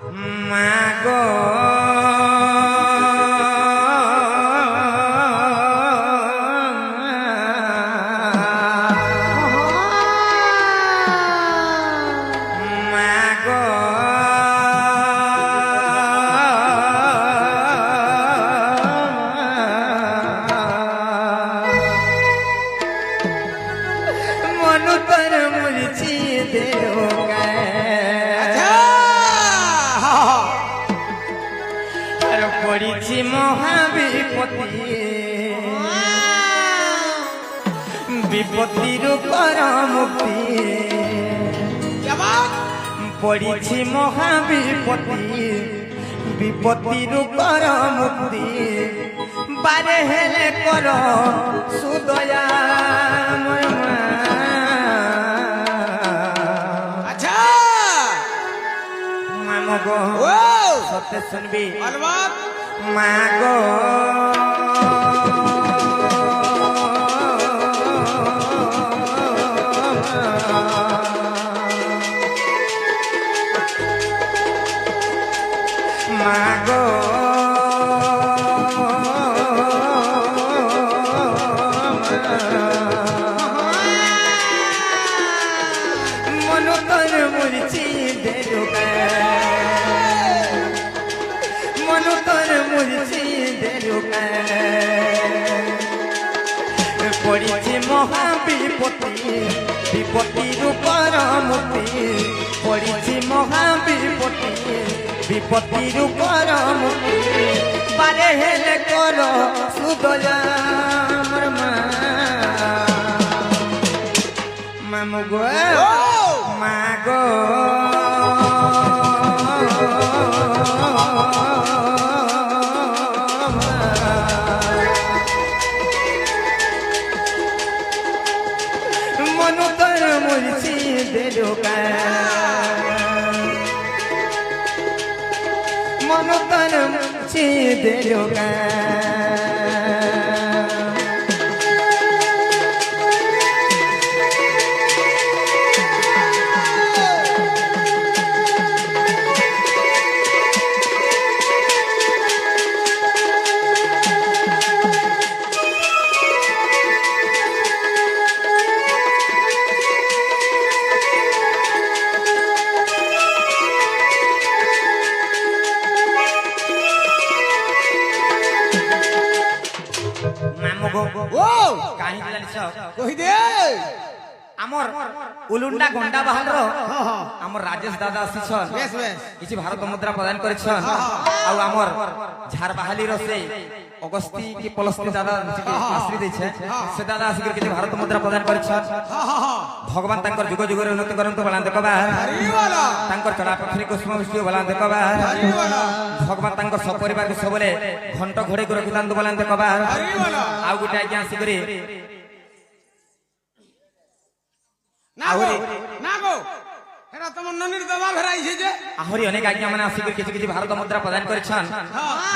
মাগো পড়িছি মহাবিপত্তি বিপত্তির পর মুক্তি পড়িছি মহাবিপত্তি বিপত্তির পর মুক্তি বারে হেলে কর সুদয়া আচ্ছা মামগো সত্যি শুনবি মাগো মাগো মন তোর মুরছি দেরুকা মন তোর মুরছি দেরুকা পড়িছি মহাবিপত্তি বিপত্তির পর মুক্তি পড়িছি মহাবিপত্তি বিপত্তির পর মুক্তি বারে হেলে কর সুদয়া আমার মামগো মাগো মনু তোর মুরছি দেরুকা মনু তোর মুরছি দেরুকা আমার উলুন্ডা গন্ডা বাহালর আমার রাজেশ দাদা আসিছন কিছু ভারত মুদ্রা প্রদান করেছন আর আমার ঝাড় বাহালির সেই অগস্তি কি পলস্তি দাদা আশ্রী দিয়েছে সে দাদা আসি কিছু ভারত মুদ্রা প্রদান করেছন ভগবান তাঙ্কর যুগ যুগের উন্নতি করন্তু বলান দেখবা তাঙ্কর চড়া পক্ষী কুষ্ম বৃষ্টি বলান দেখবা ভগবান তাঙ্কর সপরিবার সবলে ঘণ্ট ঘোড়ে করে রখিতান্তু বলান দেখবা আর গোটে আজ্ঞা আসি করে আহরি অনেক আজ্ঞা মানে আসি কিছু কিছু ভারত মুদ্রা প্রদান করেছেন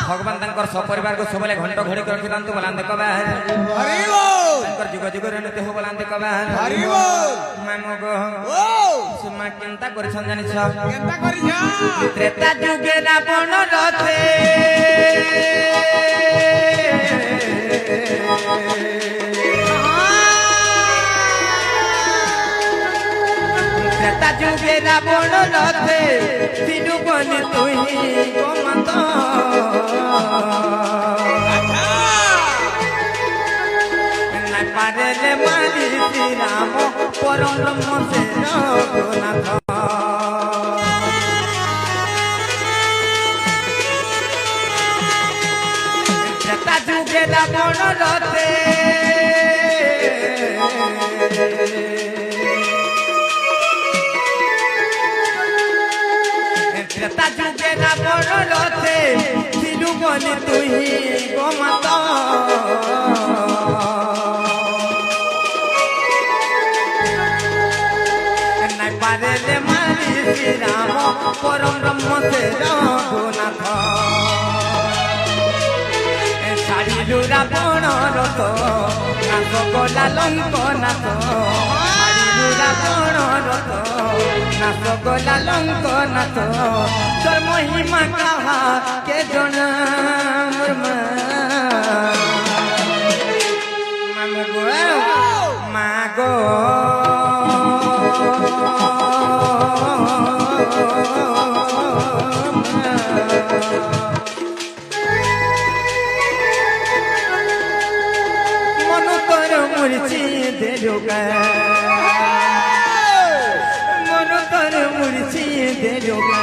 ভগবান তাঙ্কর সপরিবার সবলে ঘণ্ট ঘড়ি করে রখিতান্তু বলান দেখবা তাঙ্কর যুগ যুগের উন্নতি হো বলান দেখবা মামগো সুমা কেনতা করেছেন জানিছ কেনতা করিছ ত্রেতা যুগে রাবণ রথে ত্রেতা যুগে রাবণ রথে তিনু বলি তুই গোমত নাই পারেলে মারি শ্রীরাম পরম ব্রহ্ম সে রঘুনাথ ত্রেতা যুগে রাবণ রথে ত্রেতা যুগে রাবণ রথে তিরুবলি তুই গোমাত নাই পারেলে মারি শ্রীরাম পরম ব্রহ্ম সে রঘুনাথ ছাড়িলু রাবণ রথ নাথ গলা লঙ্কনাথ ছাড়িলু রাবণ রথ নাথ গলা লঙ্কনাথ তোর মা কাহা কে জনা মোর মা মাগো মন তোর মুরছি দেলুকা মন তোর মুরছি দেলুকা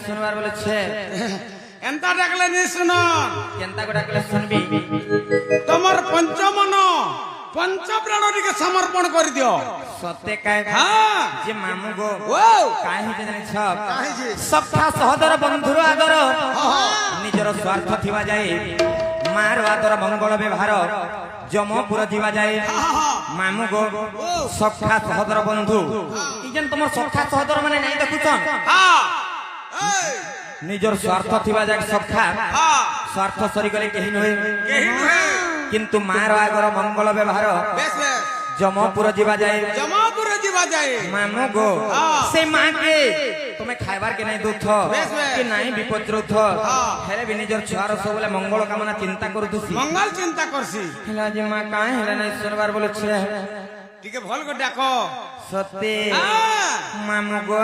শুনবার বলেছে এন্তা ডাকলে নি শুন কেনতা করে ডাকলে শুনবি তোমার পঞ্চমন পঞ্চপ্রাণীকে সমর্পণ করে দিও সত্যি কায় হ্যাঁ যে মামু গো ও কাই হইছে জানিছ সখা সহদর বন্ধুর আদর নিজর স্বার্থ থিবা যায় মার আদর মঙ্গল ব্যবহার যমপুর দিবা যায় মামু গো সখা সহদর বন্ধু ইজেন তোমার সখা সহদর মানে নাই দেখুছন হ্যাঁ নিজর স্বার্থ থিবা যায় সখা হ্যাঁ স্বার্থ সরি গলে কেহি নহে কেহি নহে কিন্তু মার আগর মঙ্গল ব্যবহার বেশ বেশ যমপুর দিবা যায় জমাপুরে দিবা যায় মামু গো সে মাকে তুমি খাইবার কে নাই দুঃখ বেশ বেশ। কি নাই বিপদ রুদ্ধ হেলে বি নিজর ছুয়ার সবলে মঙ্গল কামনা চিন্তা করুছি মঙ্গল চিন্তা করছি হেলা যে মা কাই হেলা নাই শুনবার বলেছে টিকে ভাল করে ডাক সত্যি হ্যাঁ মামু গো